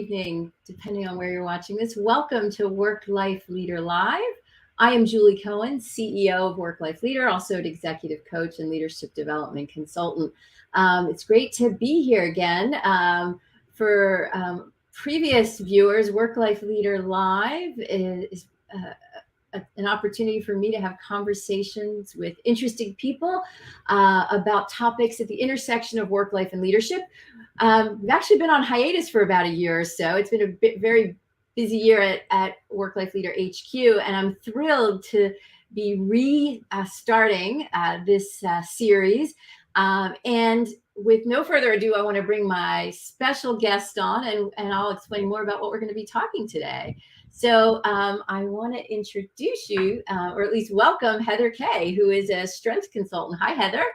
evening, depending on where you're watching this. Welcome to Work Life Leader Live. I am Julie Cohen, CEO of Work Life Leader, also an executive coach and leadership development consultant. It's great to be here again. For previous viewers, Work Life Leader Live is an opportunity for me to have conversations with interesting people about topics at the intersection of work, life, and leadership. We've actually been on hiatus for about a year or so. It's been a very busy year at Work Life Leader HQ, and I'm thrilled to be restarting this series. And with no further ado, I want to bring my special guest on, and I'll explain more about what we're going to be talking today. So I want to introduce you, or at least welcome Heather Kay, who is a strengths consultant. Hi, Heather.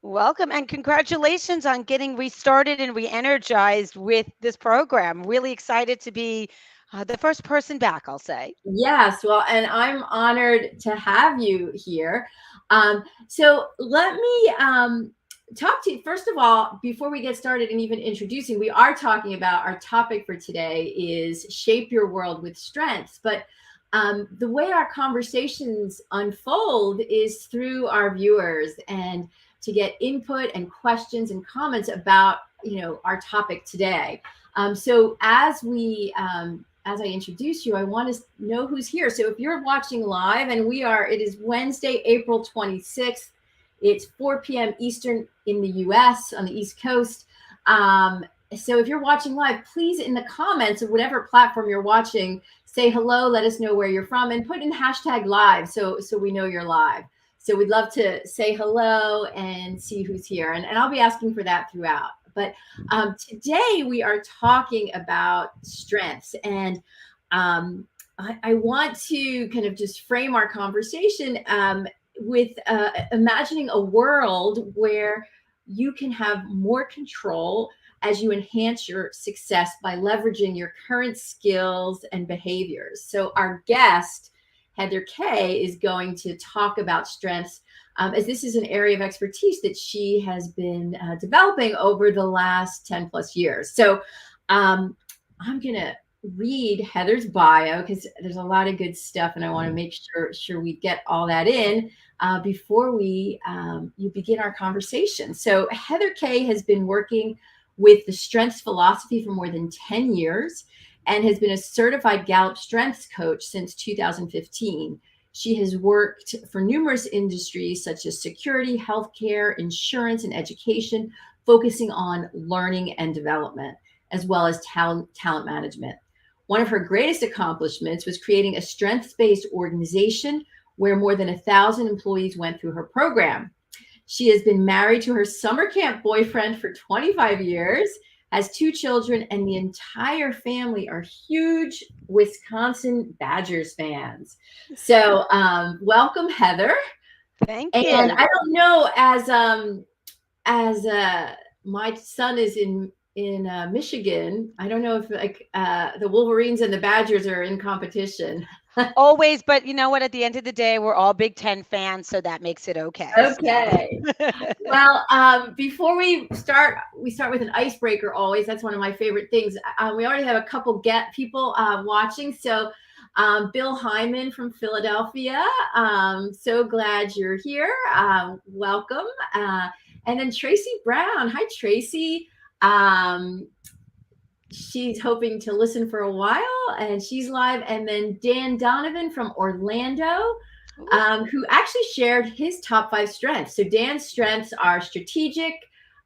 Welcome and congratulations on getting restarted and re-energized with this program. Really excited to be the first person back, I'll say. Yes, well, and I'm honored to have you here. So let me talk to you, first of all, before we get started and even introducing, we are talking about our topic for today is shape your world with strengths. But the way our conversations unfold is through our viewers, and to get input and questions and comments about, our topic today. So as I introduce you, I want to know who's here. So if you're watching live, and it is Wednesday, April 26th. It's 4 p.m. Eastern in the U.S. on the East Coast. So if you're watching live, please, in the comments of whatever platform you're watching, say hello, let us know where you're from, and put in hashtag live so we know you're live. So we'd love to say hello and see who's here. And I'll be asking for that throughout. But today we are talking about strengths. And I want to kind of just frame our conversation with imagining a world where you can have more control as you enhance your success by leveraging your current skills and behaviors. So our guest, Heather Kay, is going to talk about strengths, as this is an area of expertise that she has been developing over the last 10 plus years. So I'm going to read Heather's bio because there's a lot of good stuff, and I want to make sure we get all that in before you begin our conversation. So Heather Kay has been working with the strengths philosophy for more than 10 years and has been a certified Gallup Strengths Coach since 2015. She has worked for numerous industries such as security, healthcare, insurance, and education, focusing on learning and development, as well as talent management. One of her greatest accomplishments was creating a strengths-based organization where more than 1,000 employees went through her program. She has been married to her summer camp boyfriend for 25 years, has 2 children, and the entire family are huge Wisconsin Badgers fans. So welcome, Heather. Thank you. And I don't know, as my son is in Michigan, I don't know if the Wolverines and the Badgers are in competition. Always, but you know what? At the end of the day, we're all Big Ten fans, so that makes it okay. Okay. Well, before we start with an icebreaker always. That's one of my favorite things. We already have a couple people watching. So Bill Hyman from Philadelphia. So glad you're here. Welcome. And then Tracy Brown. Hi, Tracy. She's hoping to listen for a while, and she's live. And then Dan Donovan from Orlando, who actually shared his top 5 strengths. So Dan's strengths are strategic,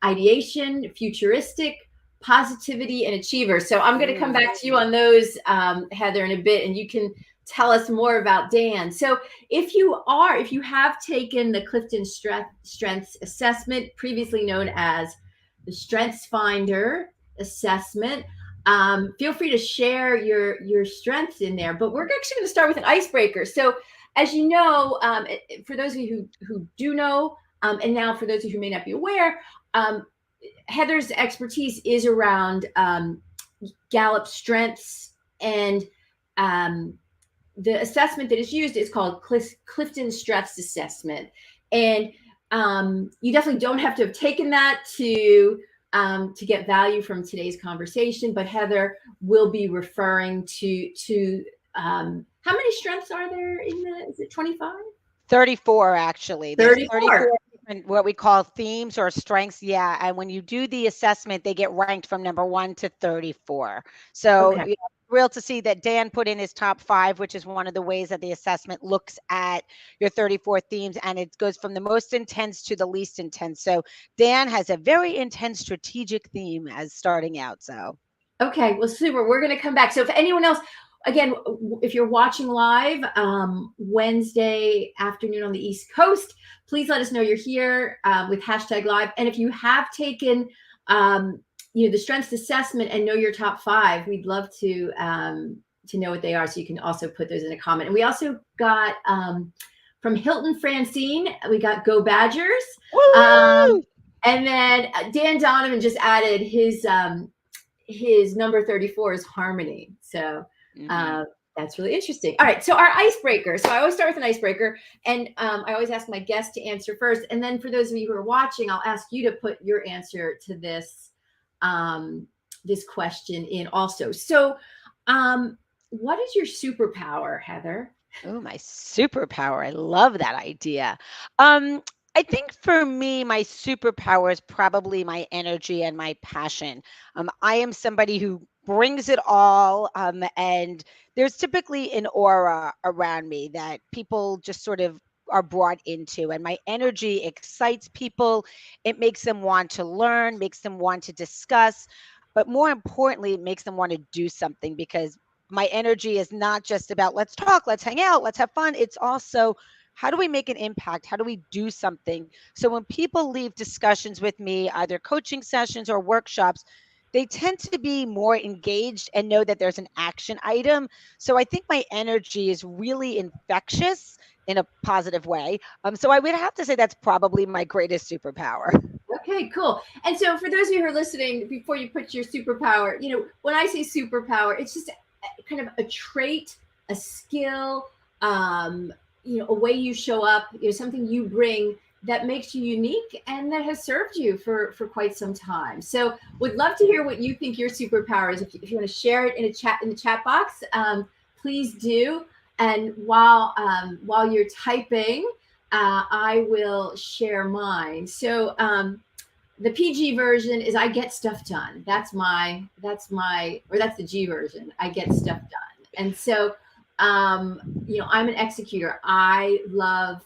ideation, futuristic, positivity, and achiever. So I'm going to come back to you on those, Heather, in a bit, and you can tell us more about Dan. So if you have taken the Clifton Strengths Assessment, previously known as the Strengths Finder Assessment, feel free to share your strengths in there. But we're actually going to start with an icebreaker. So as you know, for those of you who do know, and now for those of you who may not be aware, Heather's expertise is around Gallup Strengths, and the assessment that is used is called Clifton Strengths Assessment. And you definitely don't have to have taken that to to get value from today's conversation. But Heather will be referring to how many strengths are there in the, is it 25? 34 actually. There's 34. 34 different what we call themes or strengths. Yeah. And when you do the assessment, they get ranked from number 1 to 34. So Okay. yeah, thrilled to see that Dan put in his top 5, which is one of the ways that the assessment looks at your 34 themes, and it goes from the most intense to the least intense. So Dan has a very intense strategic theme as starting out. So Okay, well, super. We're going to come back. So if anyone else, again, if you're watching live Wednesday afternoon on the East Coast, please let us know you're here with hashtag live. And if you have taken, the strengths assessment and know your top 5, we'd love to know what they are. So you can also put those in a comment. And we also got from Hilton Francine, we got Go Badgers. And then Dan Donovan just added his number 34 is harmony. So that's really interesting. All right. So our icebreaker. So I always start with an icebreaker, and I always ask my guests to answer first. And then for those of you who are watching, I'll ask you to put your answer to this this question in also. So what is your superpower, Heather? Oh, my superpower. I love that idea. I think for me, my superpower is probably my energy and my passion. I am somebody who brings it all, and there's typically an aura around me that people just sort of are brought into, and my energy excites people. It makes them want to learn, makes them want to discuss, but more importantly, it makes them want to do something because my energy is not just about let's talk, let's hang out, let's have fun. It's also how do we make an impact? How do we do something? So when people leave discussions with me, either coaching sessions or workshops, they tend to be more engaged and know that there's an action item. So I think my energy is really infectious in a positive way. So I would have to say that's probably my greatest superpower. Okay, cool. And so for those of you who are listening, before you put your superpower, when I say superpower, it's just kind of a trait, a skill, a way you show up, something you bring that makes you unique and that has served you for quite some time. So would love to hear what you think your superpower is. If you want to share it in the chat box, please do. And while you're typing, I will share mine. So the PG version is I get stuff done. That's the G version. I get stuff done. And so, I'm an executor. I love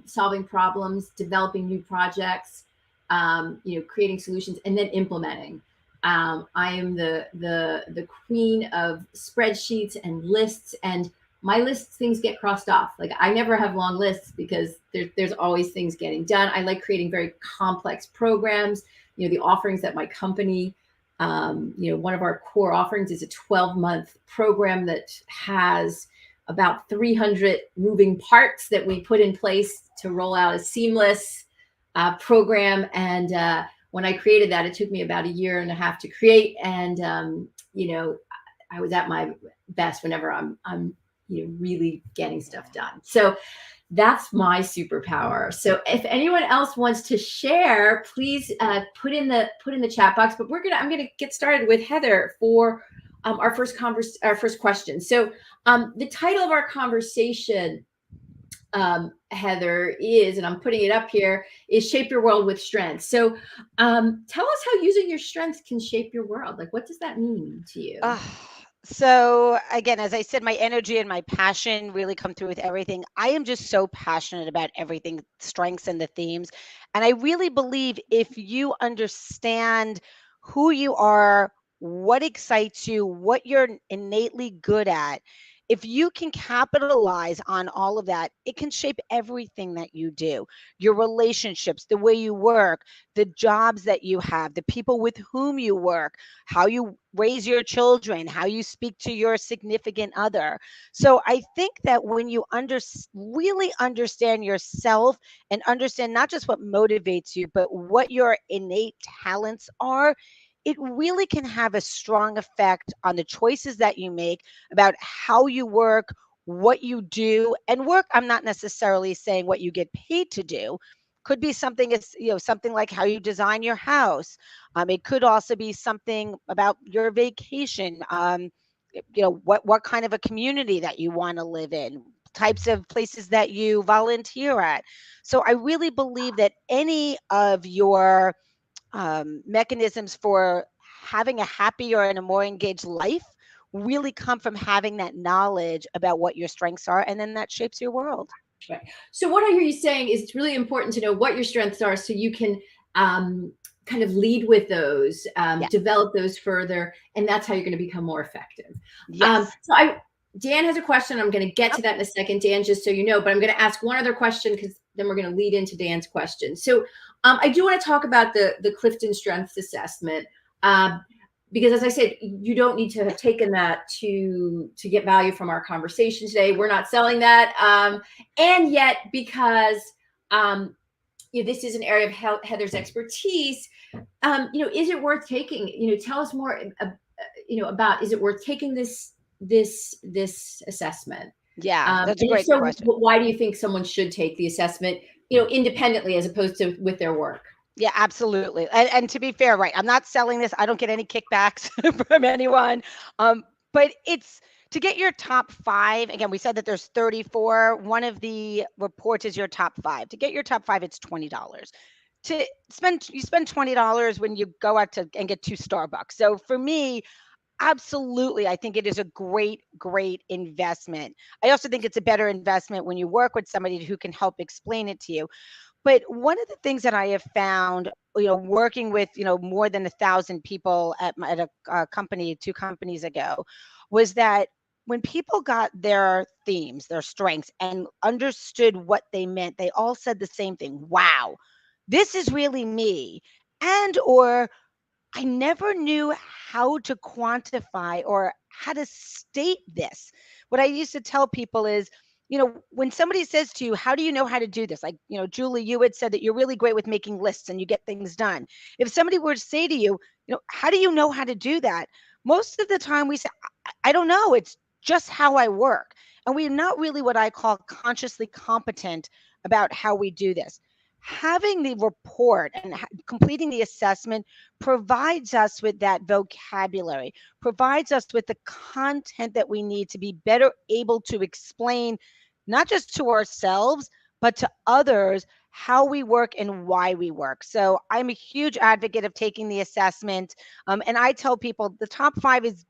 solving problems, developing new projects, creating solutions, and then implementing. I am the queen of spreadsheets and lists, and my lists, things get crossed off. Like I never have long lists because there's always things getting done. I like creating very complex programs. The offerings that my company, one of our core offerings is a 12-month program that has about 300 moving parts that we put in place to roll out a seamless program. And when I created that, it took me about 1.5 years to create. And, I was at my best whenever I'm really getting stuff done. So that's my superpower. So if anyone else wants to share, please put in the chat box. But I'm gonna get started with Heather for our first question. So the title of our conversation, Heather, is, and I'm putting it up here, is Shape Your World with Strengths. So tell us how using your strengths can shape your world. Like, what does that mean to you? So again, as I said, my energy and my passion really come through with everything. I am just so passionate about everything, strengths and the themes. And I really believe if you understand who you are, what excites you, what you're innately good at, if you can capitalize on all of that, it can shape everything that you do. Your relationships, the way you work, the jobs that you have, the people with whom you work, how you raise your children, how you speak to your significant other. So I think that when you really understand yourself and understand not just what motivates you, but what your innate talents are, it really can have a strong effect on the choices that you make about how you work, what you do. And work, I'm not necessarily saying what you get paid to do, Could be something as, something like how you design your house. It could also be something about your vacation. What kind of a community that you want to live in, types of places that you volunteer at. So I really believe that any of your mechanisms for having a happier and a more engaged life really come from having that knowledge about what your strengths are, and then that shapes your world. Right. So what I hear you saying is it's really important to know what your strengths are so you can kind of lead with those, Yeah. develop those further, and that's how you're going to become more effective. Yes. Dan has a question. I'm going to get to that in a second, Dan, just so you know, but I'm going to ask one other question because then we're going to lead into Dan's question. So I do want to talk about the Clifton Strengths Assessment. Because as I said, you don't need to have taken that to get value from our conversation today. We're not selling that. And yet, because this is an area of Heather's expertise, is it worth taking? Tell us more, about, is it worth taking this assessment? Yeah, that's a And if great so, question. why do you think someone should take the assessment, independently as opposed to with their work? Yeah, absolutely. And to be fair, right, I'm not selling this. I don't get any kickbacks from anyone. But it's to get your top 5. Again, we said that there's 34. One of the reports is your top 5. To get your top 5, it's $20. You spend $20 when you go out and get 2 Starbucks. So for me, absolutely, I think it is a great, great investment. I also think it's a better investment when you work with somebody who can help explain it to you. But one of the things that I have found, working with, more than 1,000 people at a company 2 companies ago, was that when people got their themes, their strengths, and understood what they meant, they all said the same thing. Wow, this is really me. And or I never knew how to quantify or how to state this. What I used to tell people is, when somebody says to you, how do you know how to do this? Like, Julie, you had said that you're really great with making lists and you get things done. If somebody were to say to you, how do you know how to do that? Most of the time we say, I don't know. It's just how I work. And we're not really what I call consciously competent about how we do this. Having the report and completing the assessment provides us with that vocabulary, provides us with the content that we need to be better able to explain, not just to ourselves, but to others, how we work and why we work. So I'm a huge advocate of taking the assessment. And I tell people the top 5 is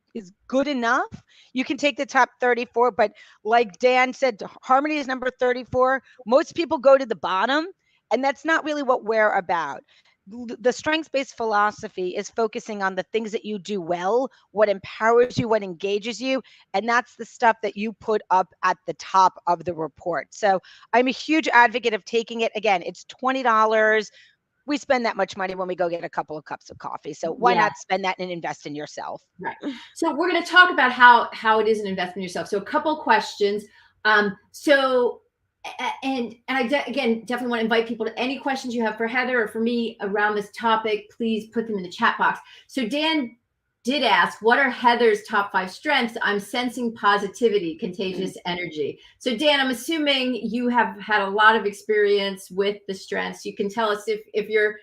good enough. You can take the top 34, but like Dan said, harmony is number 34. Most people go to the bottom, and that's not really what we're about. The strengths-based philosophy is focusing on the things that you do well, what empowers you, what engages you, and that's the stuff that you put up at the top of the report. So I'm a huge advocate of taking it. Again, it's $20. We spend that much money when we go get a couple of cups of coffee. So why not spend that and invest in yourself? Right. So we're going to talk about how it is an investment in yourself. So a couple questions. And I again definitely want to invite people to any questions you have for Heather or for me around this topic. Please put them in the chat box. So Dan did ask, what are Heather's top 5 strengths? I'm sensing positivity, contagious energy. So Dan, I'm assuming you have had a lot of experience with the strengths. You can tell us if you're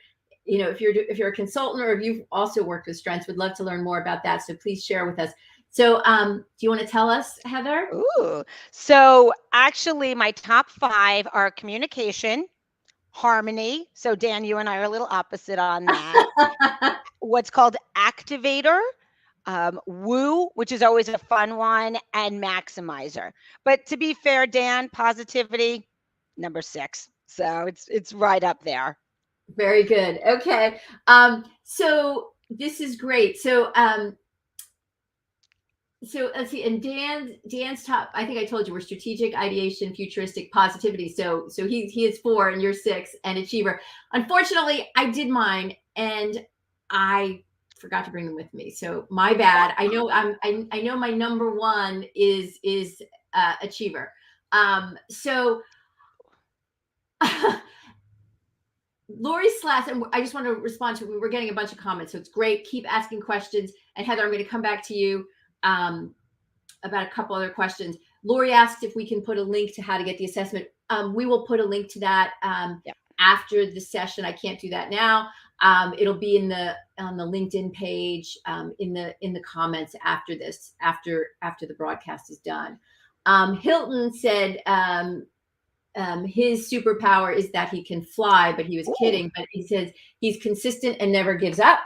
if you're a consultant or if you've also worked with strengths. Would love to learn more about that. So please share with us. So do you want to tell us, Heather? Ooh. So actually my top 5 are communication, harmony. So Dan, you and I are a little opposite on that. What's called activator, woo, which is always a fun one, and maximizer. But to be fair, Dan, positivity, number 6. So it's right up there. Very good. Okay. So this is great. So let's see. And Dan's top, I think I told you, we're strategic, ideation, futuristic, positivity. So he is 4 and you're 6 and achiever. Unfortunately, I did mine and I forgot to bring them with me. So my bad. I know my number 1 is achiever. So Lori Slass, and I just want to respond to, we were getting a bunch of comments, so it's great. Keep asking questions. And Heather, I'm going to come back to you about a couple other questions. Lori asked if we can put a link to how to get the assessment. We will put a link to that. after the session. I can't do that now. It'll be on the LinkedIn page, in the comments after this, after the broadcast is done. Hilton said his superpower is that he can fly, but he was kidding. But he says he's consistent and never gives up.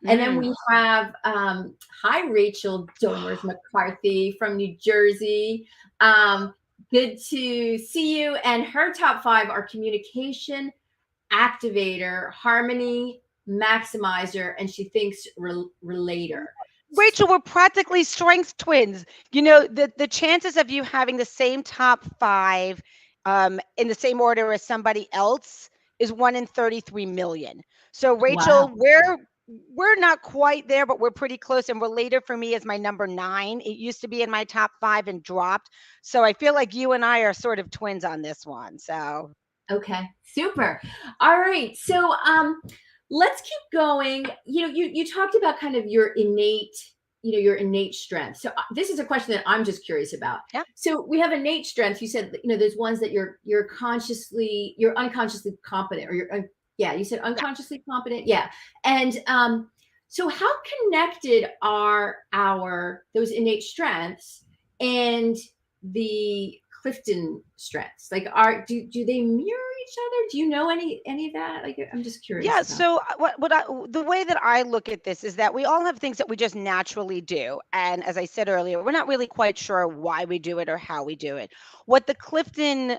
And then we have, hi, Rachel Domers McCarthy from New Jersey. Good to see you. And her top 5 are communication, activator, harmony, maximizer, and she thinks relator. Rachel, we're practically strengths twins. You know, the chances of you having the same top 5 in the same order as somebody else is 1 in 33 million. So Rachel, Wow. we're not quite there, but we're pretty close. And relator for me is my number 9. It used to be in my top 5 and dropped. So I feel like you and I are sort of twins on this one. So okay, super. All right. So let's keep going. You talked about kind of your innate strength. So this is a question that I'm just curious about. yeah. So we have innate strengths. You said, there's ones that you're unconsciously competent, or you said unconsciously competent. Yeah. And so how connected are those innate strengths and the Clifton strengths? Like, do they mirror each other? Do you know any of that? Like, I'm just curious. Yeah. So the way that I look at this is that we all have things that we just naturally do. And as I said earlier, we're not really quite sure why we do it or how we do it. What the Clifton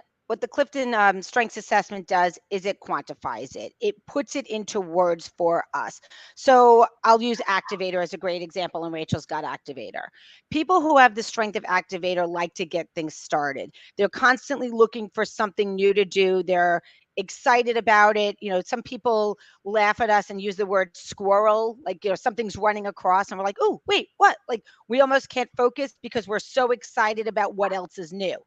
strengths assessment does is it quantifies it. It puts it into words for us. So I'll use activator as a great example, and Rachel's got activator. People who have the strength of activator like to get things started. They're constantly looking for something new to do. They're excited about it. Some people laugh at us and use the word squirrel, like, something's running across and we're like, oh, wait, what? Like, we almost can't focus because we're so excited about what else is new.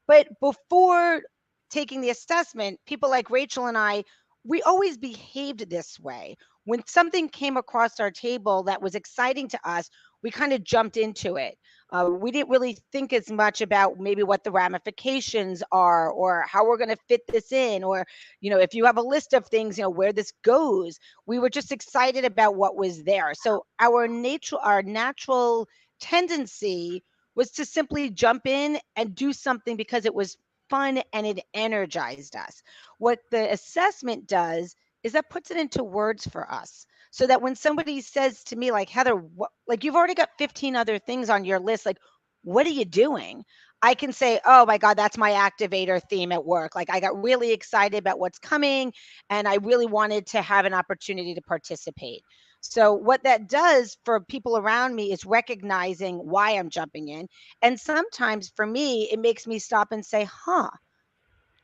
But before taking the assessment, people like Rachel and I, we always behaved this way. When something came across our table that was exciting to us, we kind of jumped into it. We didn't really think as much about maybe what the ramifications are or how we're going to fit this in, or, if you have a list of things, where this goes. We were just excited about what was there. So our natural tendency was to simply jump in and do something because it was fun and it energized us. What the assessment does is that puts it into words for us, so that when somebody says to me, like, Heather, like, you've already got 15 other things on your list, like, what are you doing? I can say, oh my God, that's my activator theme at work. Like, I got really excited about what's coming and I really wanted to have an opportunity to participate. So what that does for people around me is recognizing why I'm jumping in. And sometimes for me, it makes me stop and say,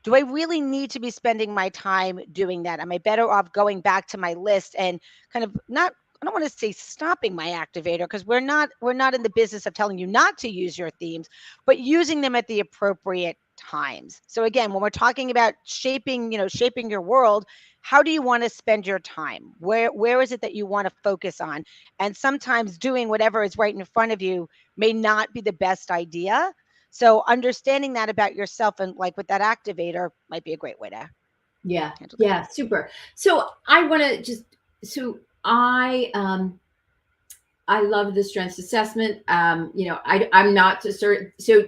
do I really need to be spending my time doing that? Am I better off going back to my list and kind of I don't want to say stopping my activator, because we're not in the business of telling you not to use your themes, but using them at the appropriate times. So again, when we're talking about shaping your world, how do you want to spend your time? Where is it that you want to focus on? And sometimes doing whatever is right in front of you may not be the best idea. So understanding that about yourself, and like with that activator, might be a great way to handle that. Yeah, super. So I want to I love the strengths assessment. I'm not certain. So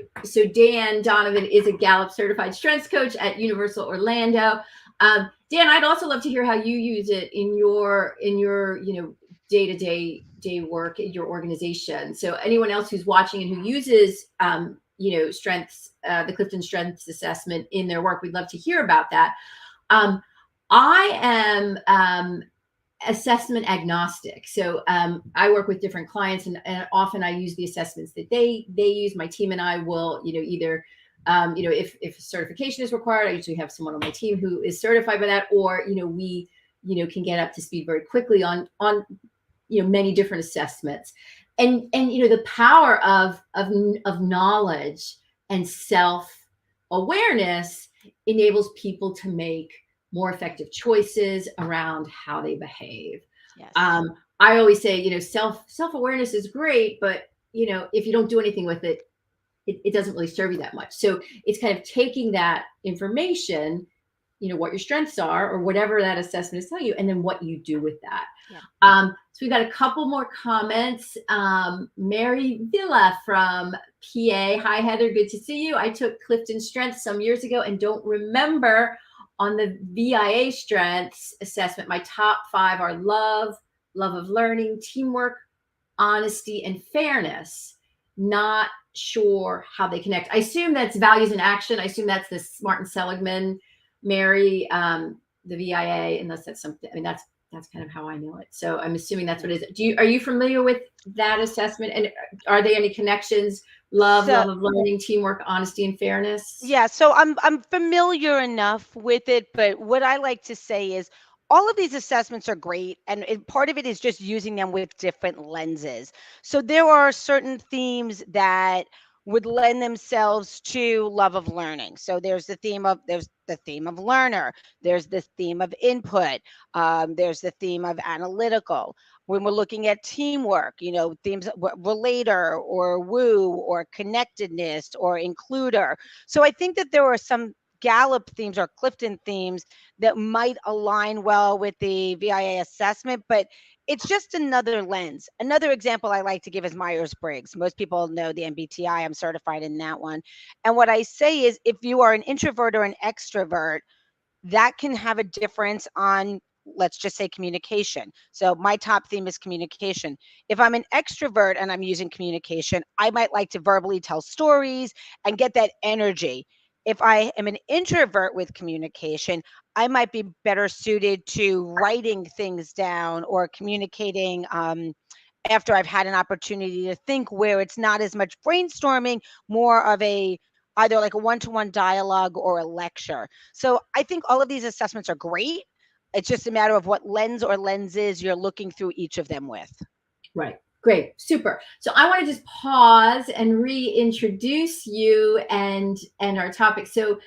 Dan Donovan is a Gallup Certified Strengths Coach at Universal Orlando. Dan, I'd also love to hear how you use it in your day-to-day work at your organization. So anyone else who's watching and who uses strengths, the Clifton Strengths Assessment in their work, we'd love to hear about that. I am assessment agnostic. So I work with different clients, and often I use the assessments that they use. My team and I will, either, if certification is required, I usually have someone on my team who is certified by that, or, we, can get up to speed very quickly on many different assessments. And the power of knowledge and self-awareness enables people to make more effective choices around how they behave. Yes. I always say, self-awareness is great, but if you don't do anything with it, it doesn't really serve you that much. So it's kind of taking that information what your strengths are or whatever that assessment is telling you, and then what you do with that. Yeah. So we got a couple more comments. Mary Villa from PA. Hi, Heather. Good to see you. I took Clifton Strengths some years ago and don't remember on the VIA Strengths assessment. My top 5 are love of learning, teamwork, honesty, and fairness. Not sure how they connect. I assume that's values and action. I assume that's the Martin Seligman, Mary, the VIA, unless that's something. I mean, that's kind of how I know it. So I'm assuming that's what it is. Are you familiar with that assessment? And are there any connections? Love So, of learning, teamwork, honesty, and fairness? yeah, so I'm familiar enough with it, but what I like to say is all of these assessments are great, and part of it is just using them with different lenses. So there are certain themes that would lend themselves to love of learning. So there's the theme of learner, there's the theme of input, there's the theme of analytical. When we're looking at teamwork, themes relator or woo or connectedness or includer. So I think that there are some Gallup themes or Clifton themes that might align well with the VIA assessment, but it's just another lens. Another example I like to give is Myers-Briggs. Most people know the MBTI. I'm certified in that one. And what I say is if you are an introvert or an extrovert, that can have a difference on, let's just say, communication. So my top theme is communication. If I'm an extrovert and I'm using communication, I might like to verbally tell stories and get that energy. If I am an introvert with communication, I might be better suited to writing things down or communicating after I've had an opportunity to think, where it's not as much brainstorming, more of a either like a one-to-one dialogue or a lecture. So I think all of these assessments are great. It's just a matter of what lens or lenses you're looking through each of them with. Right. Great. Super. So I want to just pause and reintroduce you and our topic. So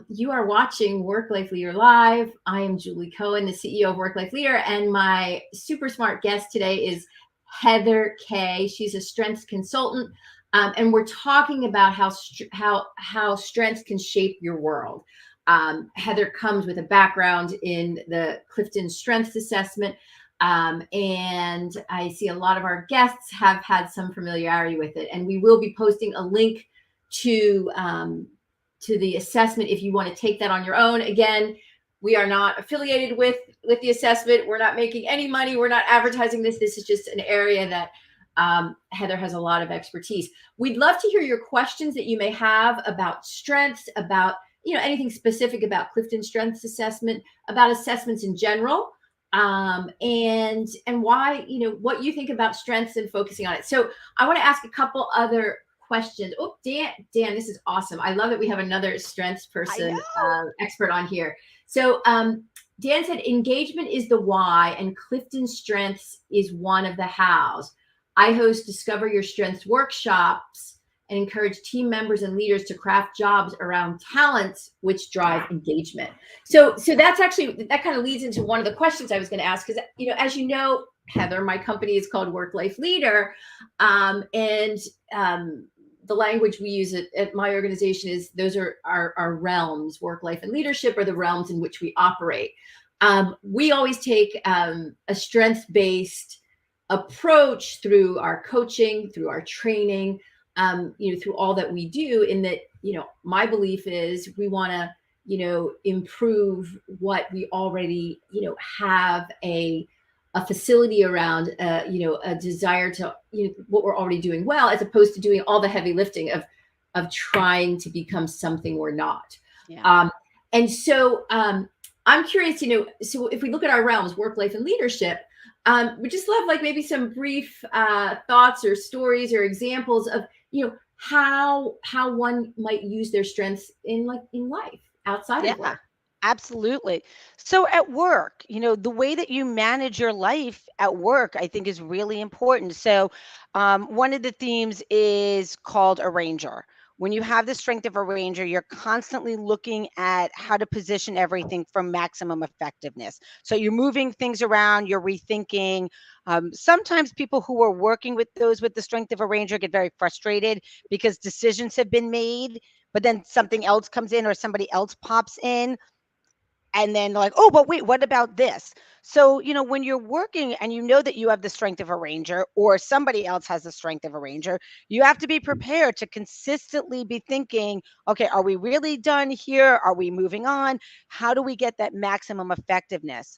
you are watching Work Life Leader Live. I am Julie Cohen, the CEO of Work Life Leader, and my super smart guest today is Heather Kay. She's a strengths consultant, and we're talking about how strengths can shape your world. Heather comes with a background in the Clifton Strengths Assessment. And I see a lot of our guests have had some familiarity with it, and we will be posting a link to the assessment if you want to take that on your own. Again, we are not affiliated with the assessment. We're not making any money. We're not advertising this. This is just an area that Heather has a lot of expertise. We'd love to hear your questions that you may have about strengths, about anything specific about Clifton Strengths Assessment, about assessments in general. And why, what you think about strengths and focusing on it. So I want to ask a couple other questions. Oh, Dan, this is awesome. I love that we have another strengths person, expert on here. So Dan said engagement is the why and Clifton Strengths is one of the hows. I host Discover Your Strengths workshops and encourage team members and leaders to craft jobs around talents which drive engagement. So that's actually, that kind of leads into one of the questions I was going to ask, because as you know, Heather, my company is called Work Life Leader, and the language we use at my organization is those are our realms. Work, life, and leadership are the realms in which we operate. We always take a strengths-based approach through our coaching, through our training, through all that we do, in that, my belief is we want to, improve what we already, have a facility around, a desire to, what we're already doing well, as opposed to doing all the heavy lifting of trying to become something we're not. Yeah. And so I'm curious, so if we look at our realms, work, life, and leadership, we just love maybe some brief thoughts or stories or examples of, how one might use their strengths in life outside of work. Absolutely. So at work, the way that you manage your life at work, I think is really important. So one of the themes is called arranger. When you have the strength of arranger, you're constantly looking at how to position everything for maximum effectiveness. So you're moving things around, you're rethinking. Sometimes people who are working with those with the strength of arranger get very frustrated because decisions have been made, but then something else comes in or somebody else pops in. and then like, oh, but wait, what about this? So, when you're working and you know that you have the strength of a ranger or somebody else has the strength of a ranger, you have to be prepared to consistently be thinking, okay, are we really done here? Are we moving on? How do we get that maximum effectiveness?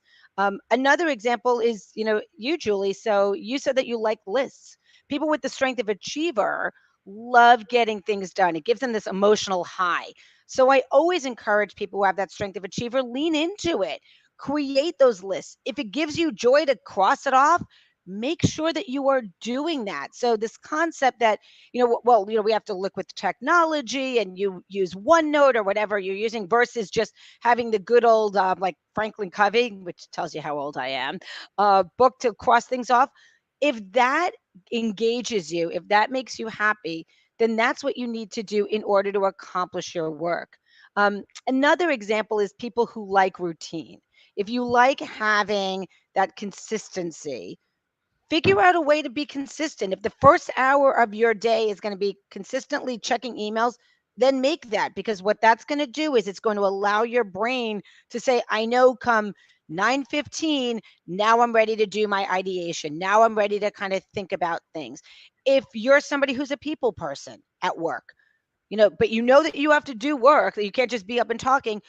Another example is, you, Julie. So you said that you like lists. People with the strength of achiever love getting things done. It gives them this emotional high. So I always encourage people who have that strength of achiever, lean into it. Create those lists. If it gives you joy to cross it off, make sure that you are doing that. So this concept that, well, we have to look with technology and you use OneNote or whatever you're using versus just having the good old, like Franklin Covey, which tells you how old I am, book to cross things off. If that engages you, if that makes you happy, then that's what you need to do in order to accomplish your work. Another example is people who like routine. If you like having that consistency, figure out a way to be consistent. If the first hour of your day is going to be consistently checking emails, then make that, because what that's going to do is it's going to allow your brain to say, I know come 9:15, now I'm ready to do my ideation. Now I'm ready to kind of think about things. If you're somebody who's a people person at work, but you know that you have to do work, that you can't just be up and talking,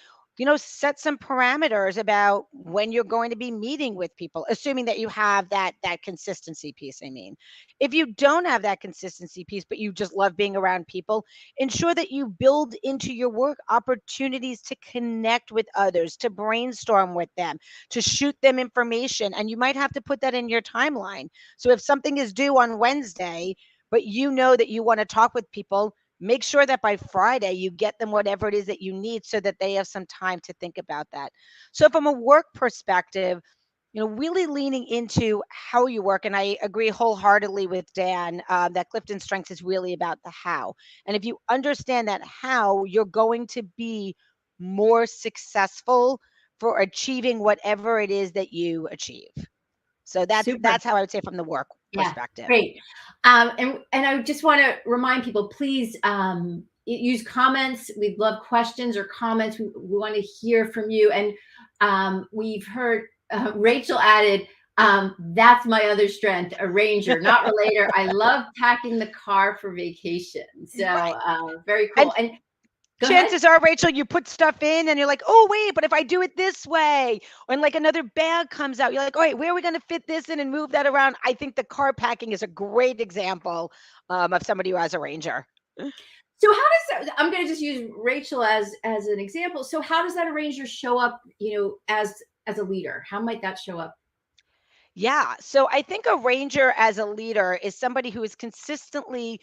set some parameters about when you're going to be meeting with people, assuming that you have that consistency piece. I mean, if you don't have that consistency piece, but you just love being around people, ensure that you build into your work opportunities to connect with others, to brainstorm with them, to shoot them information. And you might have to put that in your timeline. So if something is due on Wednesday, but you know that you want to talk with people, make sure that by Friday you get them whatever it is that you need so that they have some time to think about that. So from a work perspective, really leaning into how you work. And I agree wholeheartedly with Dan, that Clifton Strengths is really about the how. And if you understand that how, you're going to be more successful for achieving whatever it is that you achieve. So that's Super. that's how I would say from the work Yeah, perspective. great. And I just want to remind people, please use comments. We'd love questions or comments. We want to hear from you. And we've heard Rachel added, that's my other strength, a ranger, not relator. I love packing the car for vacation. So Right. very And cool. And go ahead. chances are, Rachel, you put stuff in and you're like, oh, wait, but if I do it this way, when like another bag comes out, you're like, all right, where are we going to fit this in and move that around? I think the car packing is a great example of somebody who has a ranger. So how does that, I'm going to just use Rachel as an example. So how does that arranger show up, as a leader? How might that show up? Yeah. So I think a ranger as a leader is somebody who is consistently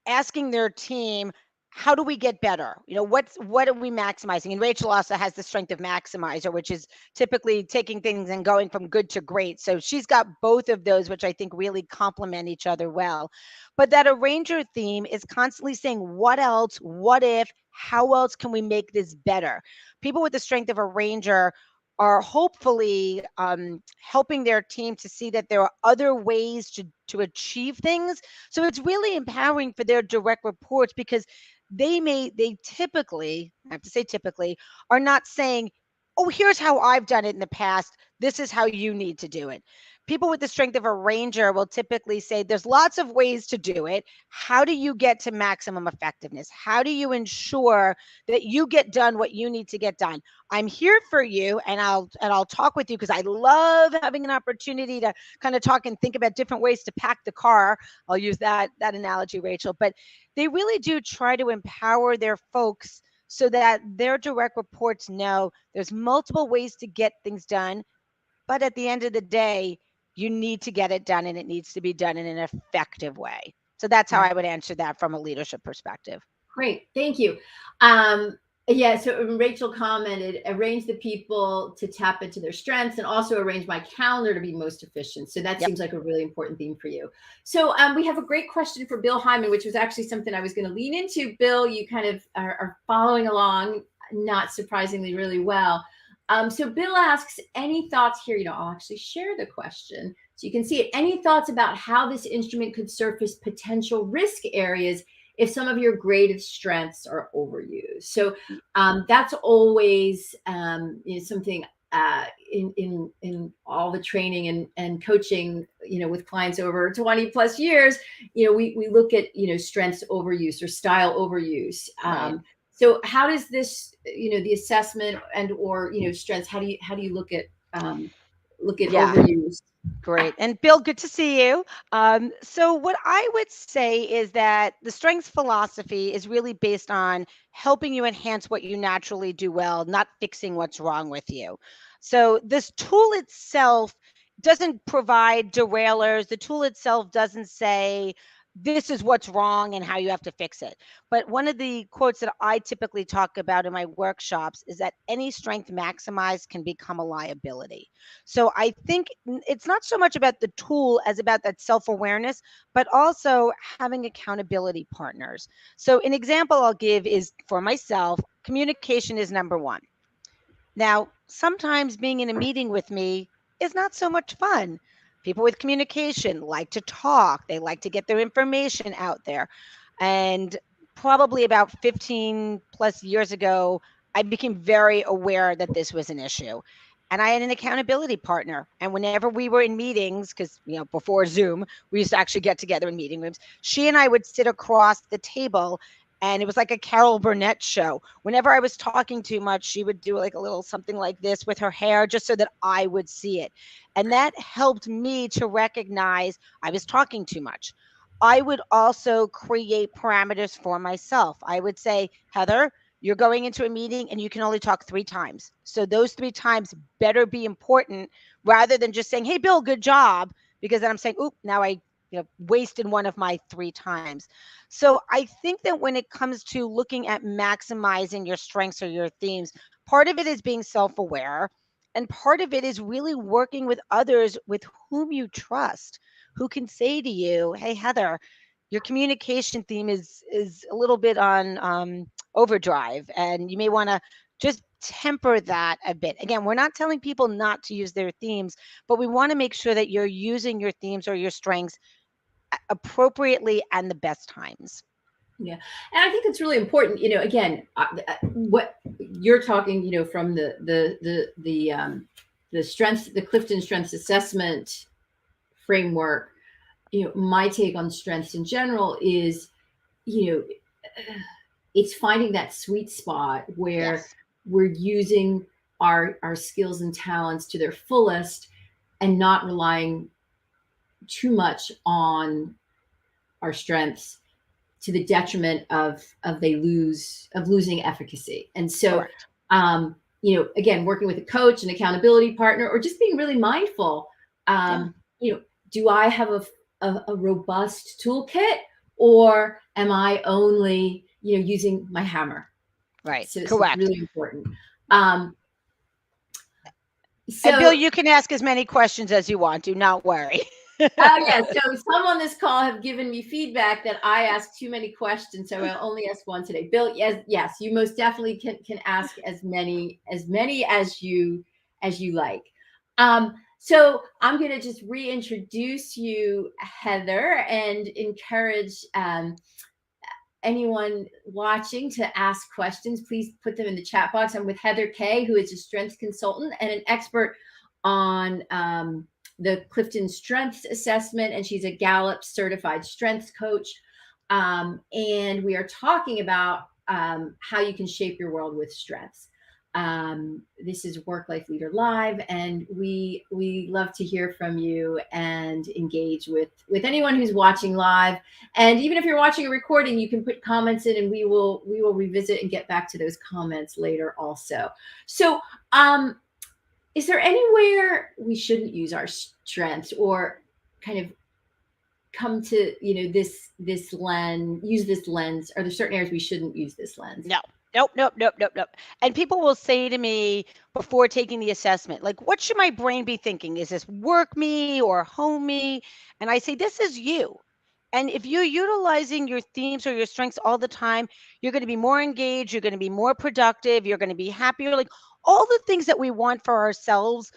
asking their team, how do we get better? What are we maximizing? And Rachel also has the strength of maximizer, which is typically taking things and going from good to great. So she's got both of those, which I think really complement each other well. But that arranger theme is constantly saying, what else? What if? How else can we make this better? People with the strength of a ranger are hopefully helping their team to see that there are other ways to achieve things. So it's really empowering for their direct reports, because they typically, I have to say typically, are not saying, oh, here's how I've done it in the past, this is how you need to do it. People with the strength of a ranger will typically say there's lots of ways to do it. How do you get to maximum effectiveness? How do you ensure that you get done what you need to get done? I'm here for you, and I'll talk with you, because I love having an opportunity to kind of talk and think about different ways to pack the car. I'll use that analogy, Rachel. But they really do try to empower their folks so that their direct reports know there's multiple ways to get things done, but at the end of the day, you need to get it done, and it needs to be done in an effective way. So that's how Right. I would answer that from a leadership perspective. Great, thank you. Yeah, so Rachel commented, arrange the people to tap into their strengths and also arrange my calendar to be most efficient. So that Yep. seems like a really important theme for you. So we have a great question for Bill Hyman, which was actually something I was going to lean into. Bill, you kind of are following along, not surprisingly, really well. So Bill asks, any thoughts here? I'll actually share the question so you can see it. Any thoughts about how this instrument could surface potential risk areas if some of your greatest strengths are overused. So that's always something in all the training and coaching, with clients over 20 plus years, we look at, strengths overuse or style overuse. Right. So how does this, the assessment and or, strengths, how do you look at Yeah. overuse? Great. And Bill, good to see you. So, what I would say is that the strengths philosophy is really based on helping you enhance what you naturally do well, not fixing what's wrong with you. So, this tool itself doesn't provide derailers. The tool itself doesn't say, this is what's wrong and how you have to fix it. But one of the quotes that I typically talk about in my workshops is that any strength maximized can become a liability. So I think it's not so much about the tool as about that self-awareness, but also having accountability partners. So an example I'll give is for myself, communication is number one. Now, sometimes being in a meeting with me is not so much fun. People with communication like to talk, they like to get their information out there. And probably about 15 plus years ago, I became very aware that this was an issue. And I had an accountability partner. And whenever we were in meetings, because before Zoom, we used to actually get together in meeting rooms, she and I would sit across the table, and it was like a Carol Burnett show. Whenever I was talking too much, she would do like a little something like this with her hair just so that I would see it. And that helped me to recognize I was talking too much. I would also create parameters for myself. I would say, Heather, you're going into a meeting and you can only talk 3 times. So those 3 times better be important rather than just saying, hey, Bill, good job. Because then I'm saying, oop, now I wasted one of my 3 times. So I think that when it comes to looking at maximizing your strengths or your themes, part of it is being self-aware, and part of it is really working with others with whom you trust, who can say to you, "Hey, Heather, your communication theme is a little bit on overdrive, and you may want to just temper that a bit." Again, we're not telling people not to use their themes, but we want to make sure that you're using your themes or your strengths appropriately and the best times. Yeah, and I think it's really important. Again, what you're talking, from the strengths, the Clifton Strengths Assessment framework. My take on strengths in general is, you know, it's finding that sweet spot where Yes. we're using our skills and talents to their fullest and not relying too much on our strengths to the detriment of losing efficacy. And so, Correct. again, working with a coach, an accountability partner, or just being really mindful. Yeah. Um, do I have a robust toolkit, or am I only using my hammer? Right. So it's Correct. really important. Um, And Bill, so you can ask as many questions as you want. Do not worry. Oh yeah, so some on this call have given me feedback that I ask too many questions, so I'll only ask one today. Bill, yes, you most definitely can ask as many as you like. So I'm going to just reintroduce you, Heather, and encourage anyone watching to ask questions. Please put them in the chat box. I'm with Heather Kay, who is a strengths consultant and an expert on the Clifton Strengths Assessment, and she's a Gallup Certified Strengths Coach. And we are talking about how you can shape your world with strengths. This is Work Life Leader Live, and we love to hear from you and engage with anyone who's watching live. And even if you're watching a recording, you can put comments in, and we will revisit and get back to those comments later also. So, is there anywhere we shouldn't use our strengths, or kind of come to this lens, use this lens? Are there certain areas we shouldn't use this lens? No. Nope, nope, nope, nope, nope. And people will say to me before taking the assessment, like, what should my brain be thinking? Is this work me or home me? And I say, this is you. And if you're utilizing your themes or your strengths all the time, you're going to be more engaged, you're going to be more productive, you're going to be happier. Like all the things that we want for ourselves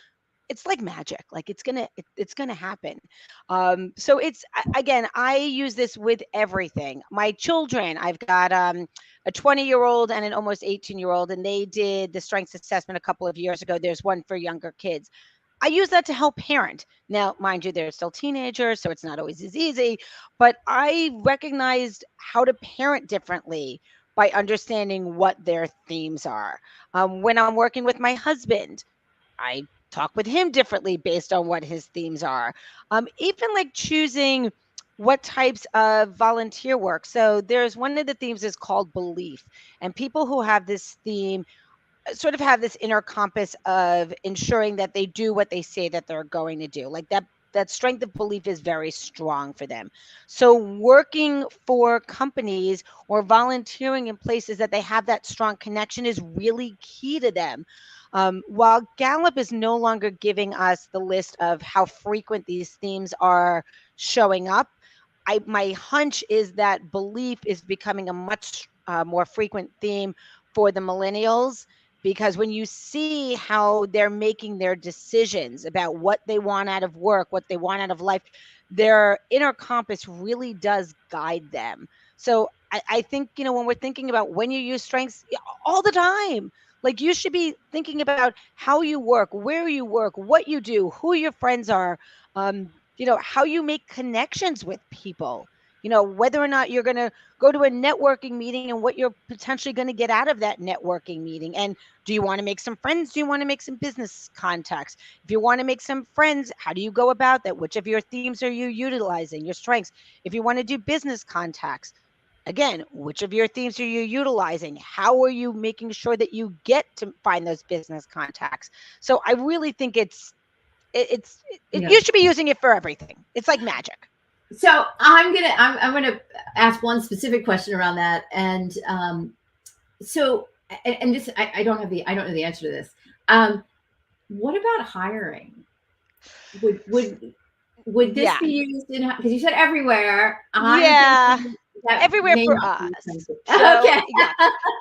it's like magic. Like it's gonna happen. So again, I use this with everything. My children, I've got a 20-year-old and an almost 18-year-old, and they did the strengths assessment a couple of years ago. There's one for younger kids. I use that to help parent. Now, mind you, they're still teenagers, so it's not always as easy, but I recognized how to parent differently by understanding what their themes are. When I'm working with my husband, I talk with him differently based on what his themes are. Even like choosing what types of volunteer work. So there's one of the themes is called belief, and people who have this theme sort of have this inner compass of ensuring that they do what they say that they're going to do. Like that strength of belief is very strong for them. So working for companies or volunteering in places that they have that strong connection is really key to them. While Gallup is no longer giving us the list of how frequent these themes are showing up, my hunch is that belief is becoming a much more frequent theme for the millennials, because when you see how they're making their decisions about what they want out of work, what they want out of life, their inner compass really does guide them. So I think, when we're thinking about when you use strengths, all the time, like you should be thinking about how you work, where you work, what you do, who your friends are, how you make connections with people, whether or not you're going to go to a networking meeting and what you're potentially going to get out of that networking meeting. And do you want to make some friends? Do you want to make some business contacts? If you want to make some friends, how do you go about that? Which of your themes are you utilizing, your strengths? If you want to do business contacts, again, which of your themes are you utilizing? How are you making sure that you get to find those business contacts? So I really think Yeah. you should be using it for everything. It's like magic. So I'm gonna ask one specific question around that, and so and this I don't know the answer to this. Um, what about hiring? Would would would this Yeah. be used in, because you said everywhere? I'm Yeah. thinking that Everywhere may for not be us. effective. So Okay. yeah.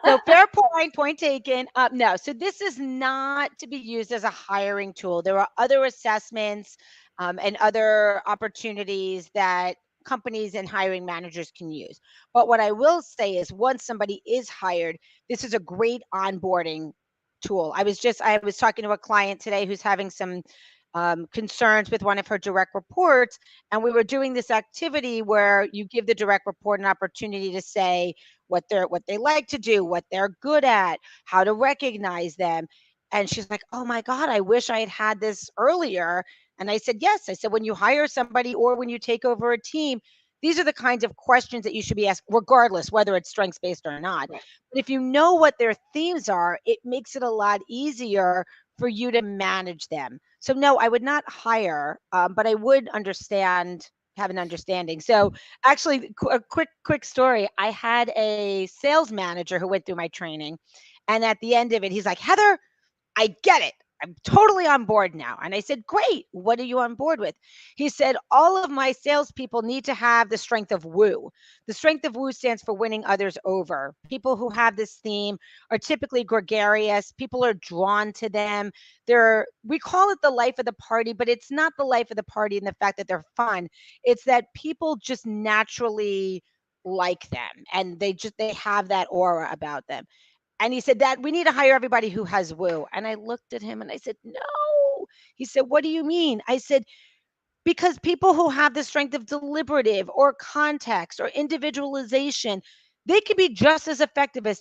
So fair point taken. No, so this is not to be used as a hiring tool. There are other assessments and other opportunities that companies and hiring managers can use. But what I will say is, once somebody is hired, this is a great onboarding tool. I was talking to a client today who's having some concerns with one of her direct reports, and we were doing this activity where you give the direct report an opportunity to say what they like to do, what they're good at, how to recognize them. And she's like, "Oh my God, I wish I had had this earlier." And I said, "Yes." I said, when you hire somebody or when you take over a team, these are the kinds of questions that you should be asked, regardless whether it's strengths based or not. Right. But if you know what their themes are, it makes it a lot easier for you to manage them. So no, I would not hire, but I would have an understanding. So actually, a quick story. I had a sales manager who went through my training, and at the end of it, he's like, "Heather, I get it. I'm totally on board now." And I said, "Great. What are you on board with?" He said, "All of my salespeople need to have the strength of woo. The strength of woo stands for winning others over. People who have this theme are typically gregarious. People are drawn to them. We call it the life of the party, but it's not the life of the party in the fact that they're fun. It's that people just naturally like them, and they have that aura about them." And he said that we need to hire everybody who has woo. And I looked at him and I said, "No." He said, "What do you mean?" I said, "Because people who have the strength of deliberative or context or individualization, they can be just as effective as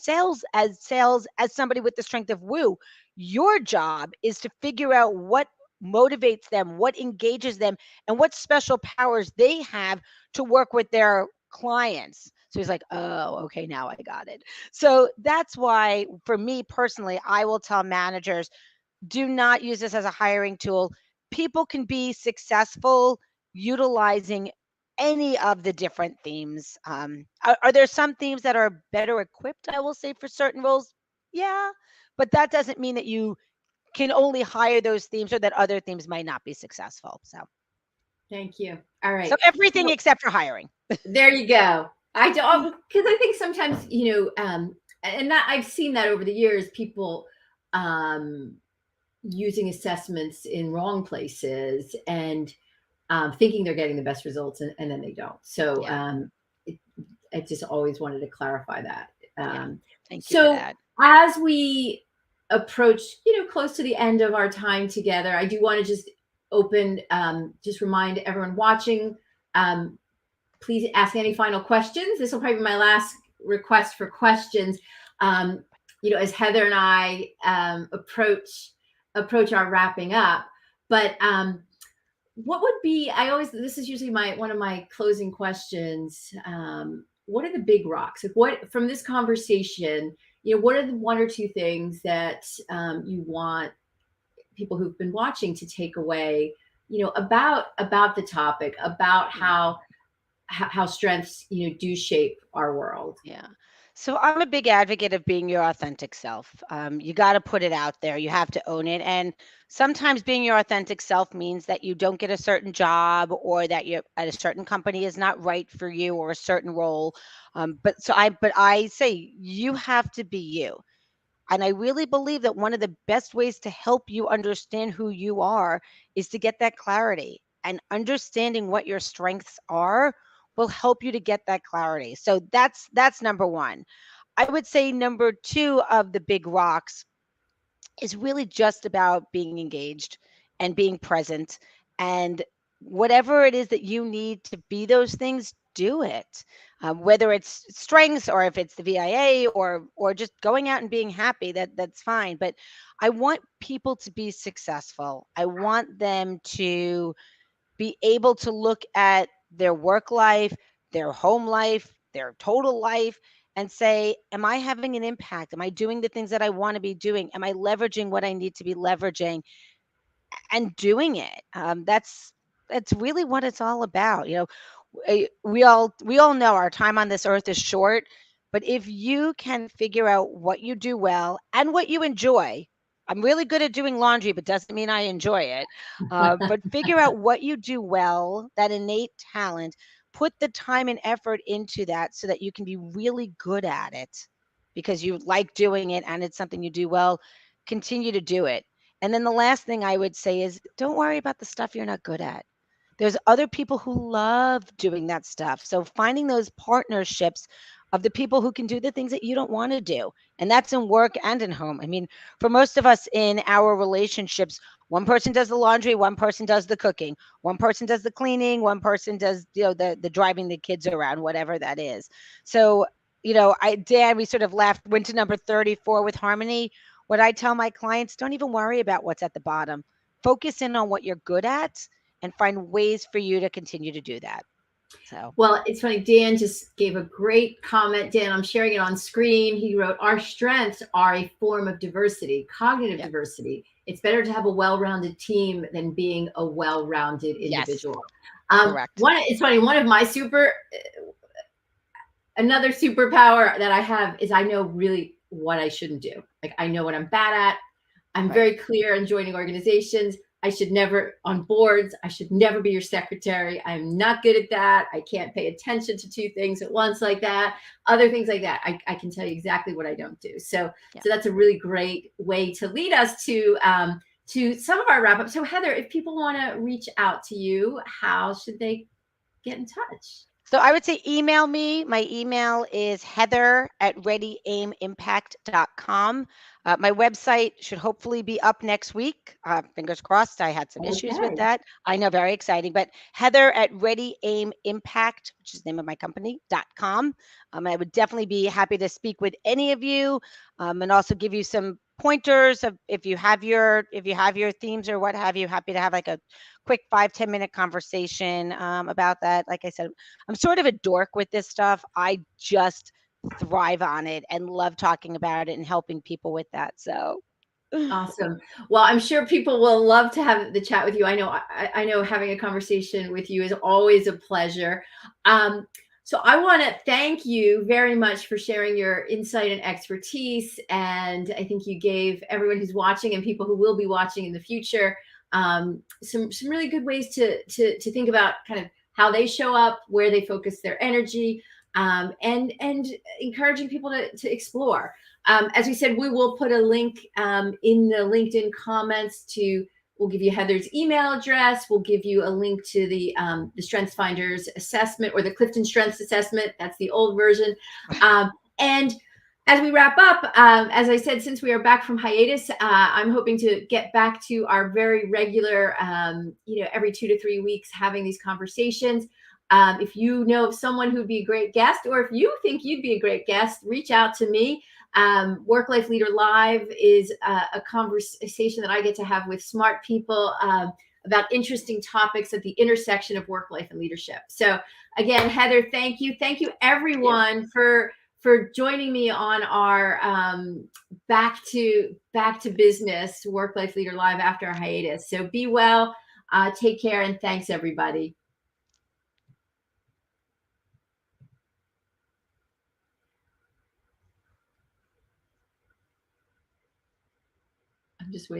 somebody with the strength of woo. Your job is to figure out what motivates them, what engages them, and what special powers they have to work with their clients." So he's like, "Oh, okay, now I got it." So that's why, for me personally, I will tell managers, do not use this as a hiring tool. People can be successful utilizing any of the different themes. Are there some themes that are better equipped, I will say, for certain roles? Yeah, but that doesn't mean that you can only hire those themes or that other themes might not be successful. Thank you. All So right. everything So except for hiring. there you go. I don't, because I think sometimes, and that I've seen that over the years, people, um, using assessments in wrong places and thinking they're getting the best results, and then they don't. So Yeah. it, I just always wanted to clarify that. Yeah. Um, Thank you for so that. as we approach, close to the end of our time together, I do want to just remind everyone watching, um, please ask any final questions. This will probably be my last request for questions. Um, as Heather and I approach our wrapping up, but what would be? This is usually one of my closing questions. What are the big rocks? Like, what from this conversation? What are the one or two things that you want people who've been watching to take away? About the topic, about Yeah. how strengths do shape our world. Yeah. So I'm a big advocate of being your authentic self. You got to put it out there. You have to own it. And sometimes being your authentic self means that you don't get a certain job or that you're at a certain company is not right for you or a certain role. But I say you have to be you. And I really believe that one of the best ways to help you understand who you are is to get that clarity. And understanding what your strengths are will help you to get that clarity. So that's number one. I would say number two of the big rocks is really just about being engaged and being present, and whatever it is that you need to be those things, do it. Whether it's strengths or if it's the VIA or just going out and being happy, that's fine. But I want people to be successful. I want them to be able to look at their work life, their home life, their total life, and say, am I having an impact? Am I doing the things that I want to be doing? Am I leveraging what I need to be leveraging and doing it? That's really what it's all about. We all know our time on this earth is short, but if you can figure out what you do well and what you enjoy. I'm really good at doing laundry, but doesn't mean I enjoy it. But figure out what you do well, that innate talent, put the time and effort into that so that you can be really good at it because you like doing it and it's something you do well. Continue to do it. And then the last thing I would say is don't worry about the stuff you're not good at. There's other people who love doing that stuff. So finding those partnerships of the people who can do the things that you don't want to do. And that's in work and in home. I mean, for most of us in our relationships, one person does the laundry, one person does the cooking, one person does the cleaning, one person does, the driving the kids around, whatever that is. So, Dan, we sort of laughed, went to number 34 with harmony. What I tell my clients, don't even worry about what's at the bottom. Focus in on what you're good at and find ways for you to continue to do that. So, Well, it's funny. Dan just gave a great comment. Dan, I'm sharing it on screen. He wrote, our strengths are a form of diversity, cognitive yeah, diversity. It's better to have a well-rounded team than being a well-rounded yes, individual. correct. It's funny. One of my another superpower that I have is I know really what I shouldn't do. Like I know what I'm bad at. I'm Right. very clear in joining organizations. I should never on boards. I should never be your secretary. I'm not good at that. I can't pay attention to two things at once like that. Other things like that. I can tell you exactly what I don't do. So Yeah. that's a really great way to lead us to some of our wrap up. So Heather, if people want to reach out to you, how should they get in touch? So I would say email me. My email is heather@readyaimimpact.com. My website should hopefully be up next week. Fingers crossed. I had some issues with Okay. that. I know, very exciting. But heather@readyaimimpact, which is the name of my company.com. I would definitely be happy to speak with any of you, and also give you some pointers of if you have your themes or what have you. Happy to have like a quick 5-10 minute conversation about that. Like I said, I'm sort of a dork with this stuff. I just thrive on it and love talking about it and helping people with that. So, Awesome. Well, I'm sure people will love to have the chat with you. I know having a conversation with you is always a pleasure. So I want to thank you very much for sharing your insight and expertise. And I think you gave everyone who's watching and people who will be watching in the future some really good ways to think about kind of how they show up, where they focus their energy. and encouraging people to explore. As we said, we will put a link in the LinkedIn comments to. We'll give you Heather's email address. We'll give you a link to the Strengths Finders assessment, or the Clifton Strengths assessment. That's the old version. And as we wrap up, as I said, since we are back from hiatus, I'm hoping to get back to our very regular, every 2 to 3 weeks having these conversations. If you know of someone who'd be a great guest, or if you think you'd be a great guest, reach out to me. Work Life Leader Live is a conversation that I get to have with smart people about interesting topics at the intersection of work life and leadership. So again, Heather, thank you. Thank you everyone for joining me on our back to business Work Life Leader Live after our hiatus. So be well, take care, and thanks everybody. I'm just waiting.